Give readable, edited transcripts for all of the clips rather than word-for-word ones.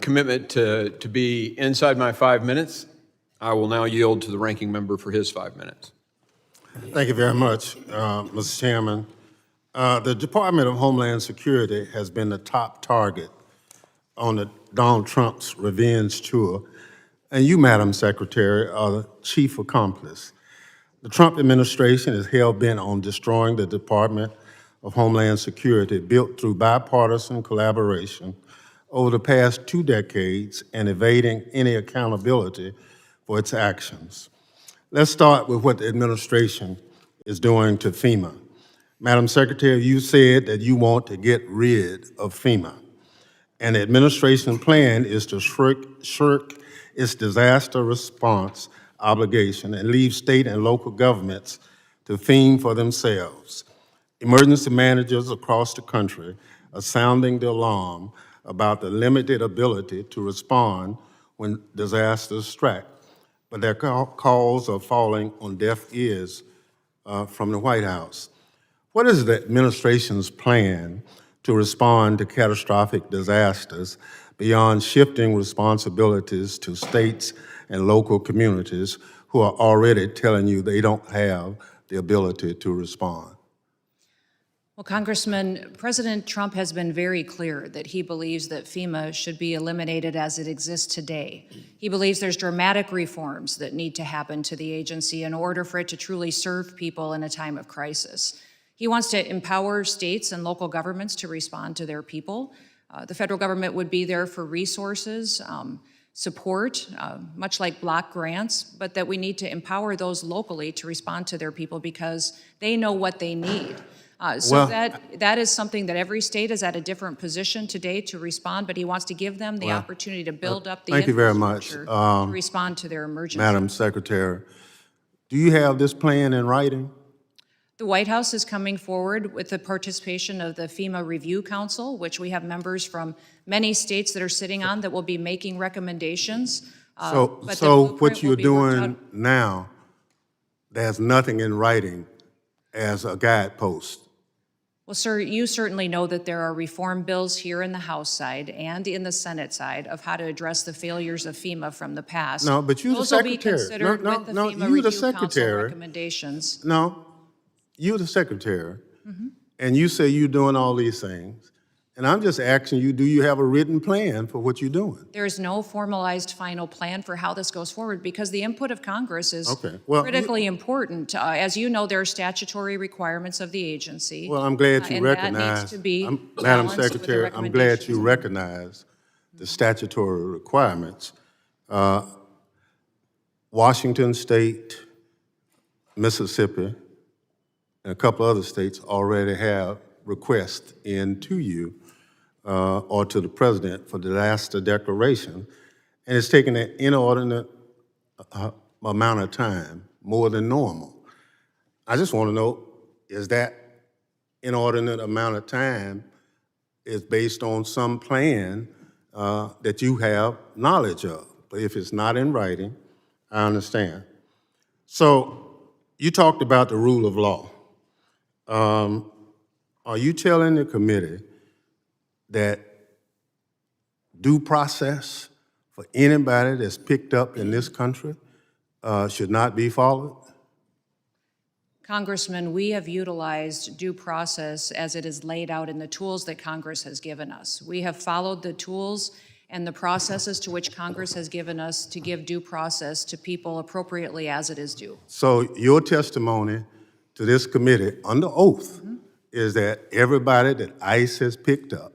Commitment to be inside my 5 minutes. I will now yield to the ranking member for his 5 minutes. Thank you very much, Mr. Chairman. The Department of Homeland Security has been the top target on Donald Trump's revenge tour, and you, Madam Secretary, are the chief accomplice. The Trump administration is hell-bent on destroying the Department of Homeland Security, built through bipartisan collaboration over the past 2 decades and evading any accountability for its actions. Let's start with what the administration is doing to FEMA. Madam Secretary, you said that you want to get rid of FEMA, and the administration plan is to shirk its disaster response obligation and leave state and local governments to fend for themselves. Emergency managers across the country are sounding the alarm about the limited ability to respond when disasters strike, but their calls are falling on deaf ears from the White House. What is the administration's plan to respond to catastrophic disasters beyond shifting responsibilities to states and local communities who are already telling you they don't have the ability to respond? Well, Congressman, President Trump has been very clear that he believes that FEMA should be eliminated as it exists today. He believes there's dramatic reforms that need to happen to the agency in order for it to truly serve people in a time of crisis. He wants to empower states and local governments to respond to their people. The federal government would be there for resources, support, much like block grants, but that we need to empower those locally to respond to their people because they know what they need. That is something that every state is at a different position today to respond, but he wants to give them the opportunity to build up the infrastructure to respond to their emergency. Madam Secretary, do you have this plan in writing? The White House is coming forward with the participation of the FEMA Review Council, which we have members from many states that are sitting on that will be making recommendations. So what you're doing now, there's nothing in writing as a guidepost. Well, sir, you certainly know that there are reform bills here in the House side and in the Senate side of how to address the failures of FEMA from the past. No, but you're the secretary. Those will be considered with the FEMA Review Council recommendations. No, you're the secretary, and you say you're doing all these things, and I'm just asking you, do you have a written plan for what you're doing? There is no formalized final plan for how this goes forward because the input of Congress is critically important. As you know, there are statutory requirements of the agency. Well, I'm glad you recognize, Madam Secretary, I'm glad you recognize the statutory requirements. Washington State, Mississippi, and a couple other states already have requests in to you or to the President for disaster declaration, and it's taken an inordinate amount of time, more than normal. I just want to know, is that inordinate amount of time is based on some plan that you have knowledge of? But if it's not in writing, I understand. So you talked about the rule of law. Are you telling the committee that due process for anybody that's picked up in this country should not be followed? Congressman, we have utilized due process as it is laid out in the tools that Congress has given us. We have followed the tools and the processes to which Congress has given us to give due process to people appropriately as it is due. So your testimony to this committee under oath is that everybody that ICE has picked up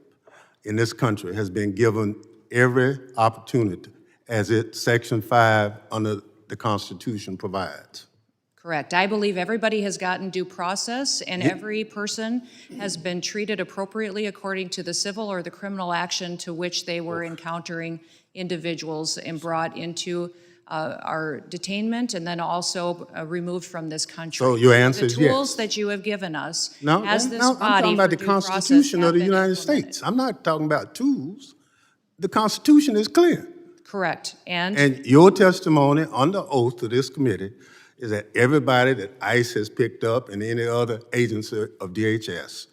in this country has been given every opportunity as Section 5 under the Constitution provides. Correct. I believe everybody has gotten due process and every person has been treated appropriately according to the civil or the criminal action to which they were encountering individuals and brought into our detainment and then also removed from this country. So your answer is yes. The tools that you have given us as this I'm body talking about the Constitution of the United States. I'm not talking about tools. The Constitution is clear. Correct. And your testimony under oath to this committee is that everybody that ICE has picked up and any other agency of DHS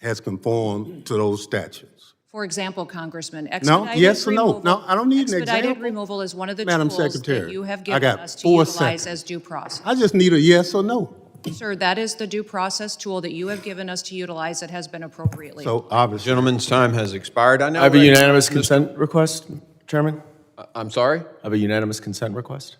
has conformed to those statutes. For example, Congressman, No, expedited yes or no? removal. No, I don't need an Expedited example. removal is one of the Madam tools that Secretary, you have I given got us to 4 utilize seconds. as due process. I just need a yes or no. Sir, that is the due process tool that you have given us to utilize that has been appropriately. So obviously, Gentleman's time has expired. I now I have a recognize unanimous Mr. consent request, Chairman. I'm sorry? I have a unanimous consent request.